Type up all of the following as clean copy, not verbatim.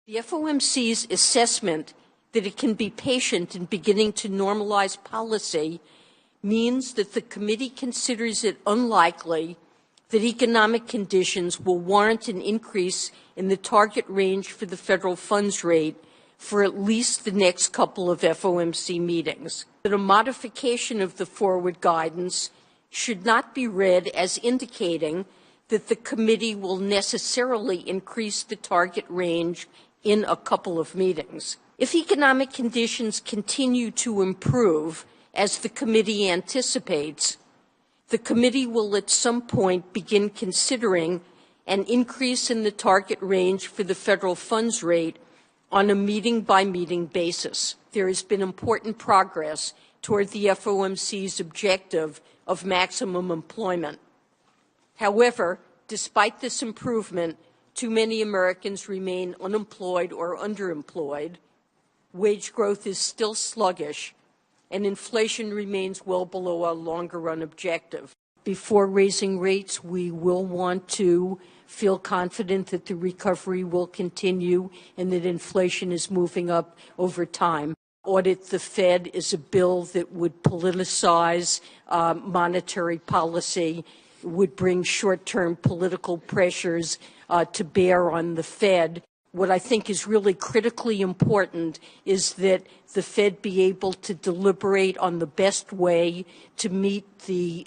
The FOMC's assessment that it can be patient in beginning to normalize policy means that the committee considers it unlikely that economic conditions will warrant an increase in the target range for the federal funds rate for at least the next couple of FOMC meetings. That a modification of the forward guidance should not be read as indicating that the committee will necessarily increase the target range in a couple of meetings. If economic conditions continue to improve, as the committee anticipates, the committee will at some point begin considering an increase in the target range for the federal funds rate on a meeting-by-meeting basis. There has been important progress toward the FOMC's objective of maximum employment. However, despite this improvement, too many Americans remain unemployed or underemployed, wage growth is still sluggish, and inflation remains well below our longer-run objective. Before raising rates, we will want to feel confident that the recovery will continue and that inflation is moving up over time. Audit the Fed is a bill that would politicize monetary policy, would bring short-term political pressures to bear on the Fed. What I think is really critically important is that the Fed be able to deliberate on the best way to meet the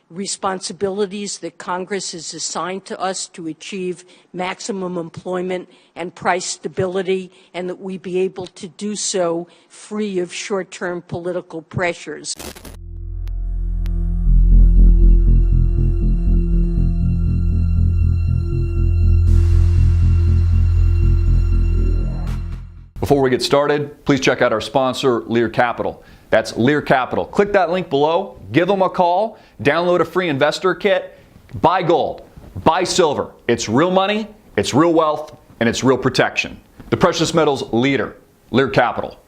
responsibilities that Congress has assigned to us to achieve maximum employment and price stability, and that we be able to do so free of short-term political pressures. Before we get started, please check out our sponsor, Lear Capital. That's Lear Capital. Click that link below, give them a call, download a free investor kit, buy gold, buy silver. It's real money, it's real wealth, and it's real protection. The precious metals leader, Lear Capital.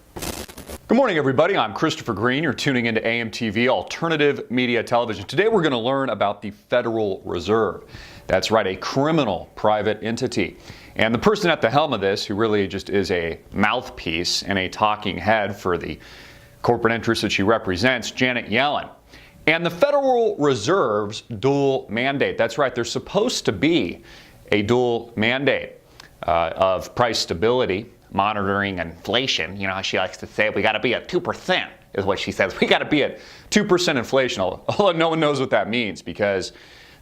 Good morning, everybody. I'm Christopher Green. You're tuning into AMTV, Alternative Media Television. Today we're going to learn about the Federal Reserve. That's right, a criminal private entity. And the person at the helm of this, who really just is a mouthpiece and a talking head for the corporate interests that she represents, Janet Yellen. And the Federal Reserve's dual mandate. That's right, there's supposed to be a dual mandate of price stability, monitoring inflation. You know how she likes to say, we got to be at 2%, is what she says. We got to be at 2% inflation, although no one knows what that means, because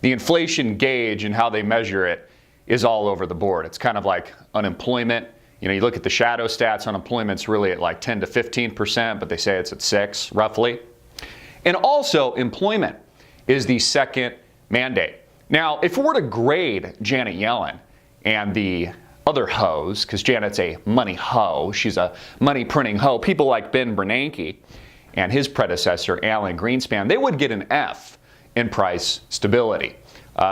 the inflation gauge and how they measure it is all over the board. It's kind of like unemployment. You know, you look at the shadow stats, unemployment's really at like 10 to 15%, but they say it's at 6 roughly. And also, employment is the second mandate. Now, if we were to grade Janet Yellen and the other hoes, because Janet's a money hoe, she's a money printing hoe, people like Ben Bernanke and his predecessor, Alan Greenspan, they would get an F in price stability.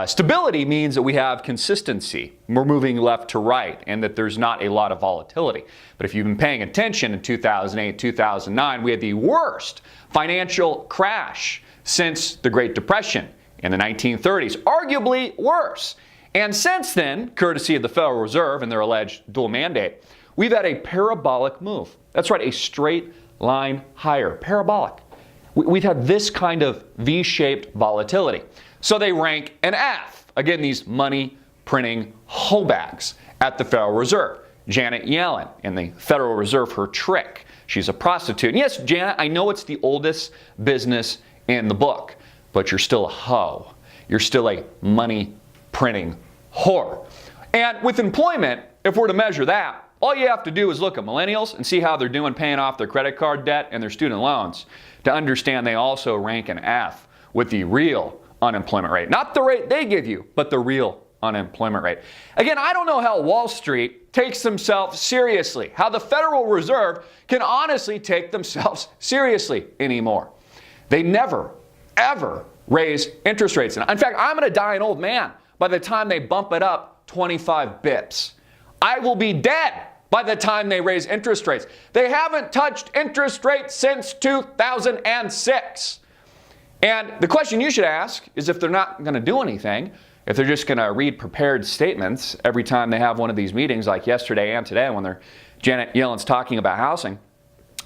Stability means that we have consistency. We're moving left to right and that there's not a lot of volatility. But if you've been paying attention in 2008, 2009, we had the worst financial crash since the Great Depression in the 1930s, arguably worse. And since then, courtesy of the Federal Reserve and their alleged dual mandate, we've had a parabolic move. That's right, a straight line higher, parabolic. We've had this kind of V-shaped volatility. So they rank an F. Again, these money printing hobags at the Federal Reserve. Janet Yellen and the Federal Reserve, her trick. She's a prostitute. And yes, Janet, I know it's the oldest business in the book, but you're still a hoe. You're still a money printing whore. And with employment, if we're to measure that, all you have to do is look at millennials and see how they're doing paying off their credit card debt and their student loans to understand they also rank an F with the real unemployment rate. Not the rate they give you, but the real unemployment rate. Again, I don't know how Wall Street takes themselves seriously, how the Federal Reserve can honestly take themselves seriously anymore. They never, ever raise interest rates. In fact, I'm going to die an old man by the time they bump it up 25 bips. I will be dead by the time they raise interest rates. They haven't touched interest rates since 2006. And the question you should ask is, if they're not going to do anything, if they're just going to read prepared statements every time they have one of these meetings, like yesterday and today when Janet Yellen's talking about housing,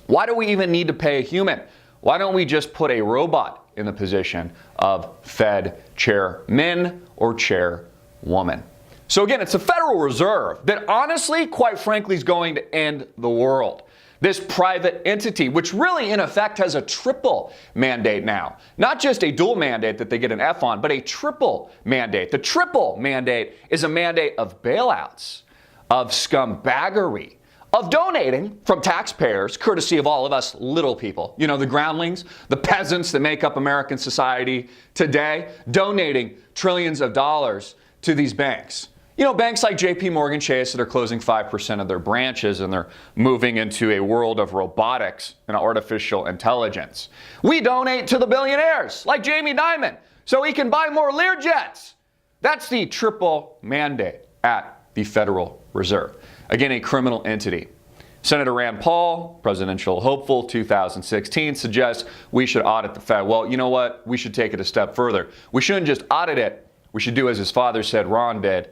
why do we even need to pay a human? Why don't we just put a robot in the position of Fed chairman or chairwoman? So again, it's the Federal Reserve that honestly, quite frankly, is going to end the world. This private entity, which really in effect has a triple mandate now. Not just a dual mandate that they get an F on, but a triple mandate. The triple mandate is a mandate of bailouts, of scumbaggery, of donating from taxpayers, courtesy of all of us little people, you know, the groundlings, the peasants that make up American society today, donating trillions of dollars to these banks. You know, banks like JP Morgan Chase that are closing 5% of their branches and they're moving into a world of robotics and artificial intelligence. We donate to the billionaires like Jamie Dimon so he can buy more Learjets. That's the triple mandate at the Federal Reserve. Again, a criminal entity. Senator Rand Paul, presidential hopeful 2016, suggests we should audit the Fed. Well, you know what? We should take it a step further. We shouldn't just audit it. We should do as his father said Ron did.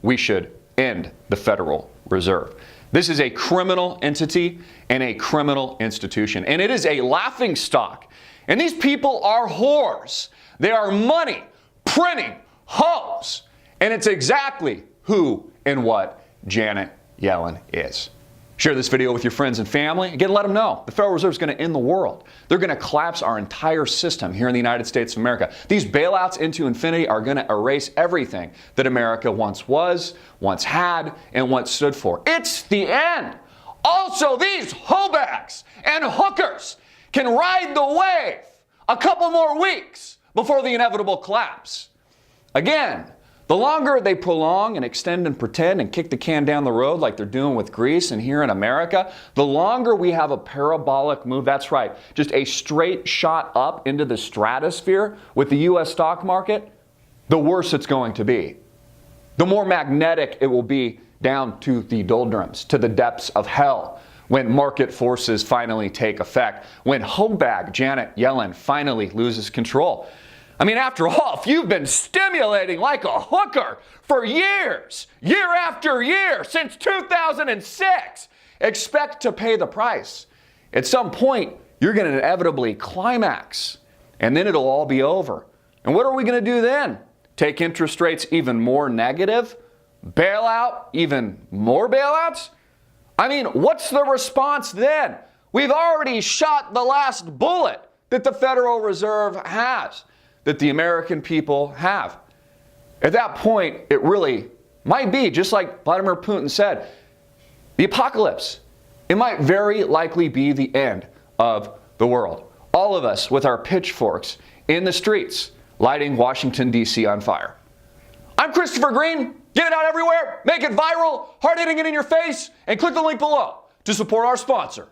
We should end the Federal Reserve. This is a criminal entity and a criminal institution, and it is a laughingstock. And these people are whores. They are money printing hoes. And it's exactly who and what Janet Yellen is. Share this video with your friends and family. Again, let them know the Federal Reserve is going to end the world. They're going to collapse our entire system here in the United States of America. These bailouts into infinity are going to erase everything that America once was, once had, and once stood for. It's the end. Also, these hobags and hookers can ride the wave a couple more weeks before the inevitable collapse. Again, the longer they prolong and extend and pretend and kick the can down the road like they're doing with Greece and here in America, the longer we have a parabolic move, that's right, just a straight shot up into the stratosphere with the U.S. stock market, the worse it's going to be. The more magnetic it will be down to the doldrums, to the depths of hell, when market forces finally take effect, when hobag Janet Yellen finally loses control. I mean, after all, if you've been stimulating like a hooker for years, year after year, since 2006, expect to pay the price. At some point, you're going to inevitably climax, and then it'll all be over. And what are we going to do then? Take interest rates even more negative? Bail out even more bailouts? I mean, what's the response then? We've already shot the last bullet that the Federal Reserve has, that the American people have. At that point, it really might be, just like Vladimir Putin said, the apocalypse. It might very likely be the end of the world. All of us with our pitchforks in the streets, lighting Washington, D.C. on fire. I'm Christopher Green. Get it out everywhere, make it viral, hard hitting it in your face, and click the link below to support our sponsor.